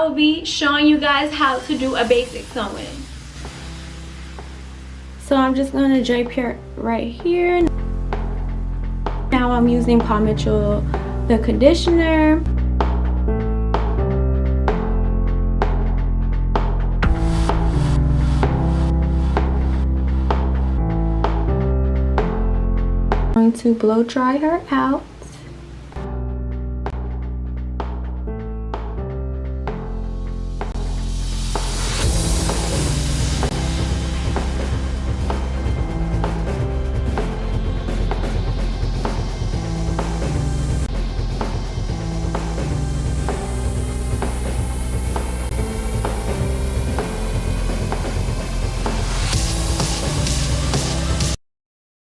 I will be showing you guys how to do a basic sewing. So I'm just going to drape here right here. Now I'm using Paul Mitchell, the conditioner. I'm going to blow dry her out.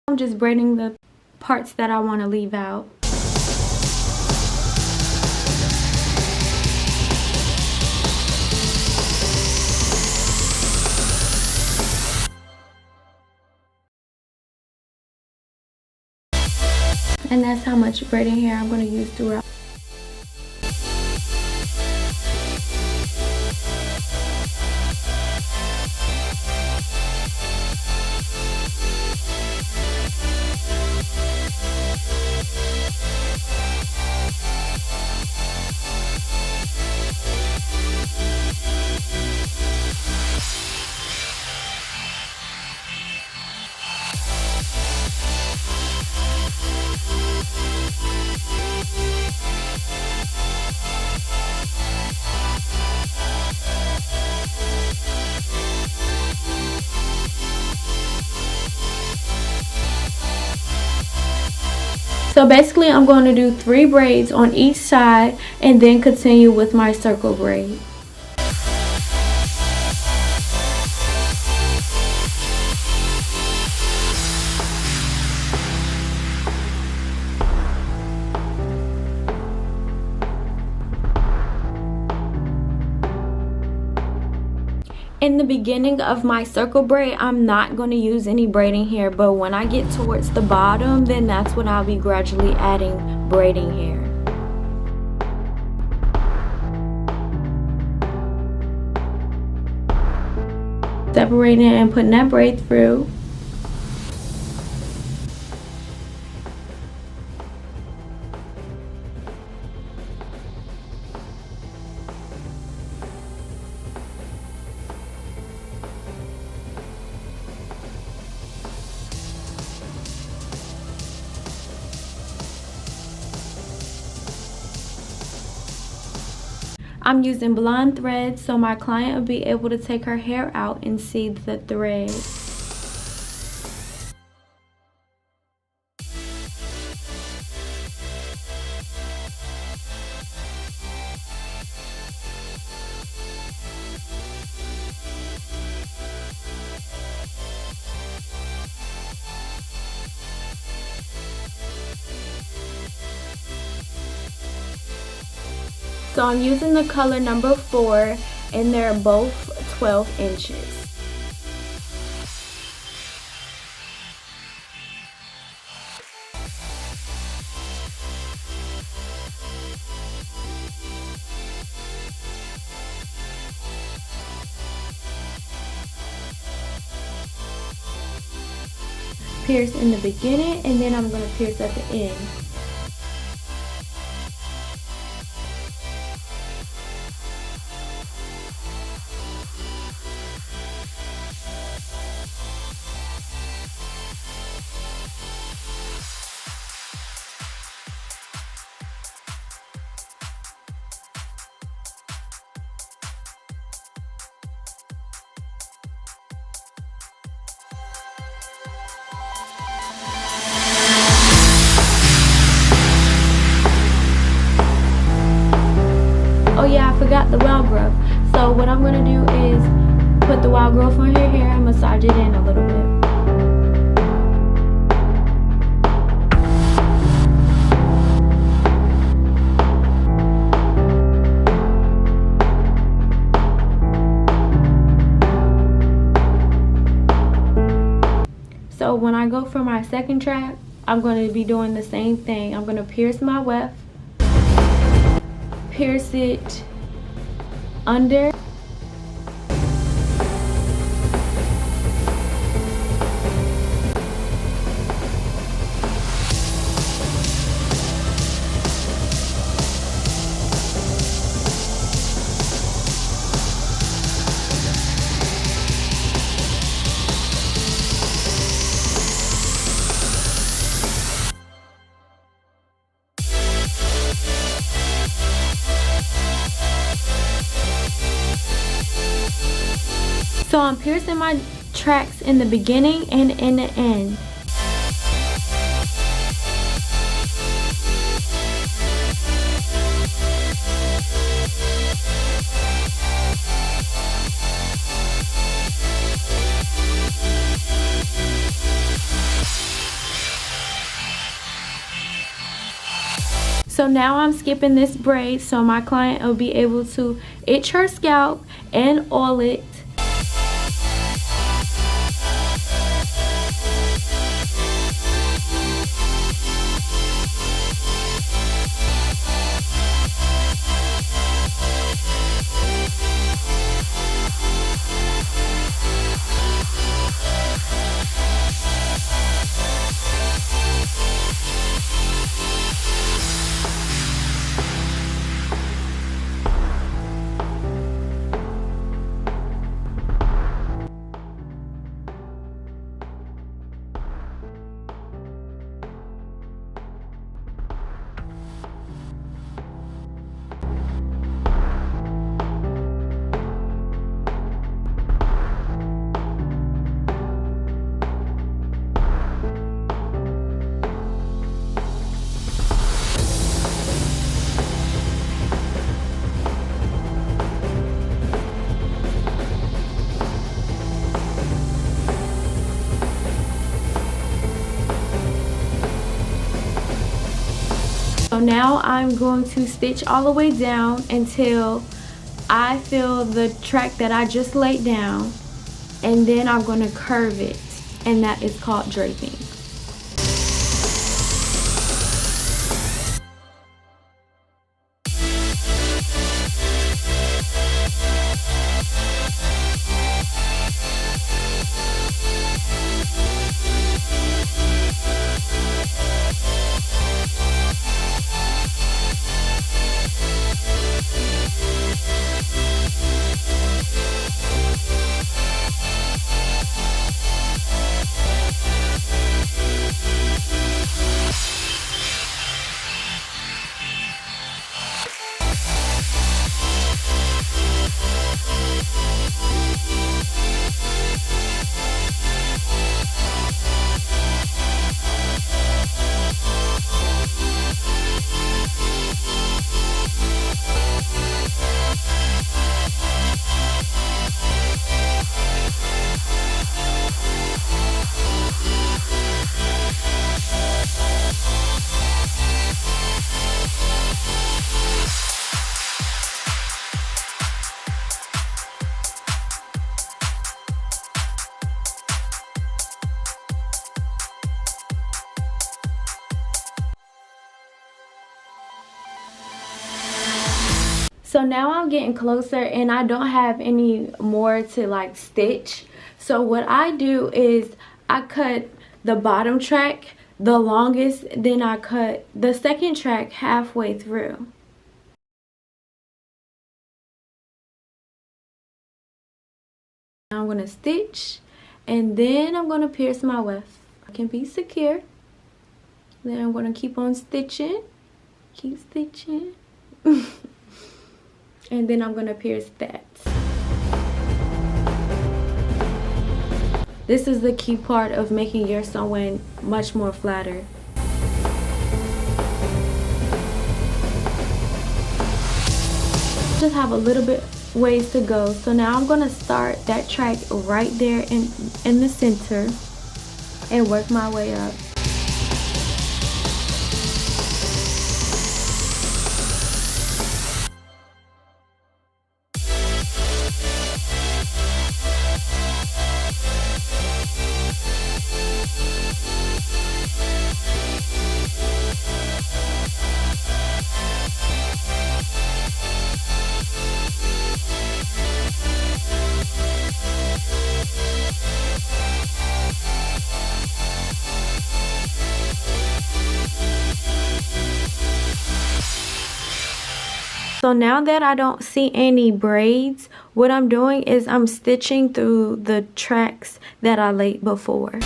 I'm just braiding the parts that I want to leave out. And that's how much braiding hair I'm going to use throughout. So basically I'm going to do 3 braids on each side and then continue with my circle braid. In the beginning of my circle braid, I'm not going to use any braiding hair, but when I get towards the bottom, then that's when I'll be gradually adding braiding hair. Separating and putting that braid through. I'm using blonde thread so my client will be able to take her hair out and see the thread. So I'm using the color number 4 and they're both 12 inches. Pierce in the beginning and then I'm going to pierce at the end. Oh yeah, I forgot the wild growth. So what I'm going to do is put the wild growth on her hair and massage it in a little bit. So when I go for my second track, I'm going to be doing the same thing. I'm going to pierce my weft, pierce it under. So I'm piercing my tracks in the beginning and in the end. So now I'm skipping this braid so my client will be able to itch her scalp and oil it. So now I'm going to stitch all the way down until I feel the track that I just laid down, and then I'm going to curve it, and that is called draping. So now I'm getting closer and I don't have any more to like stitch. So what I do is I cut the bottom track the longest, then I cut the second track halfway through. Now I'm going to stitch and then I'm going to pierce my weft. It can be secure. Then I'm going to keep on stitching. Keep stitching. And then I'm going to pierce that. This is the key part of making your sewing much more flatter. Just have a little bit ways to go. So now I'm going to start that track right there in the center and work my way up. So now that I don't see any braids, what I'm doing is I'm stitching through the tracks that I laid before.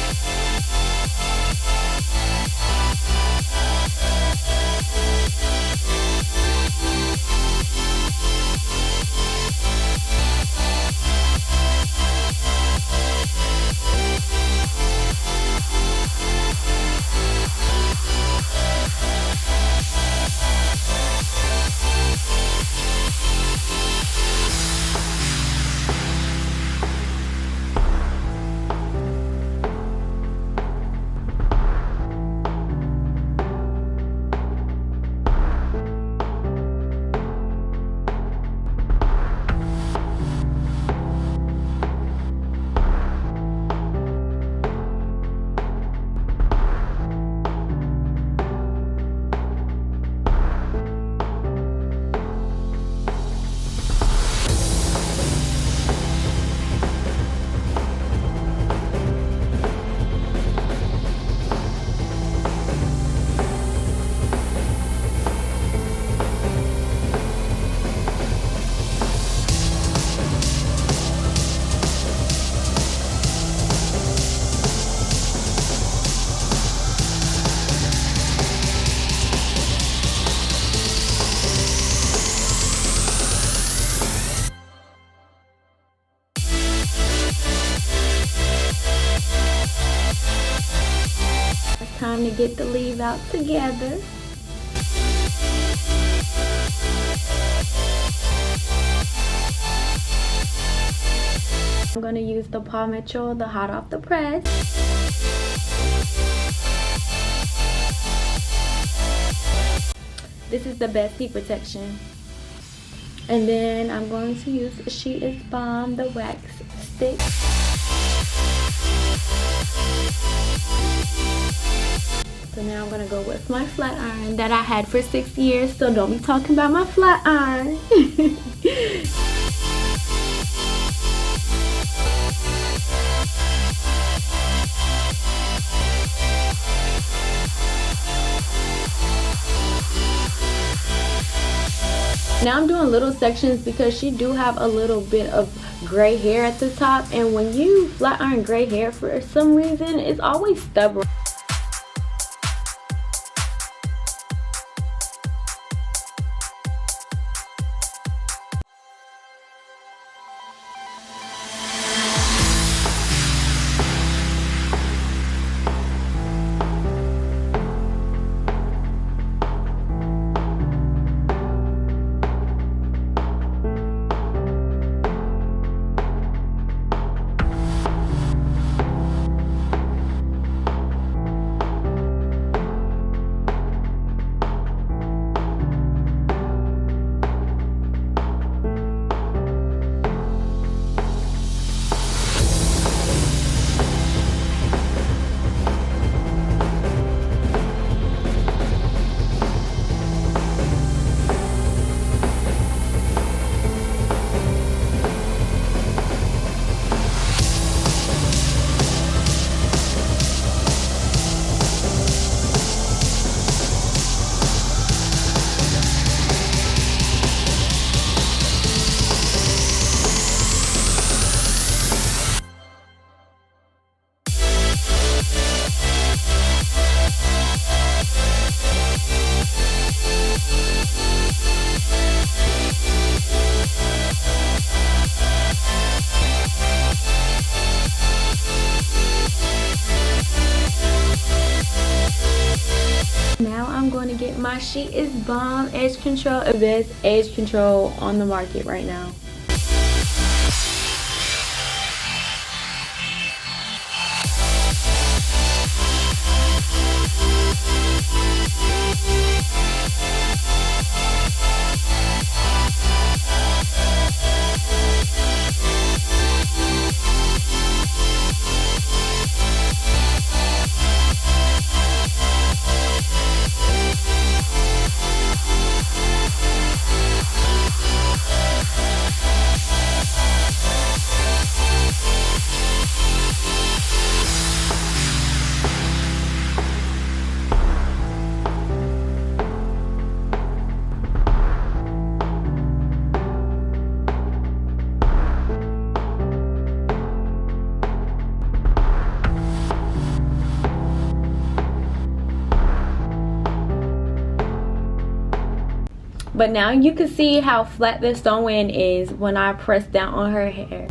Time to get the leave out together. I'm going to use the Paw Mitchell, the hot off the press. This is the best heat protection. And then I'm going to use She Is Bomb, the wax stick. So now I'm going to go with my flat iron that I had for 6 years. So don't be talking about my flat iron. Now I'm doing little sections because she do have a little bit of gray hair at the top. And when you flat iron gray hair, for some reason, it's always stubborn. Now I'm going to get my She Is Bomb Edge Control, the best edge control on the market right now. But now you can see how flat the sew-in is when I press down on her hair.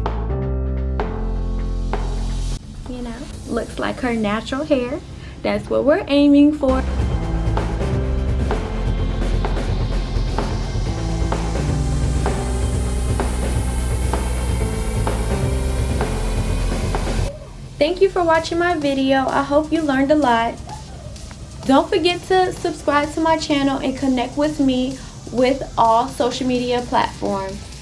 You know, looks like her natural hair. That's what we're aiming for. Thank you for watching my video. I hope you learned a lot. Don't forget to subscribe to my channel and connect with me with all social media platforms.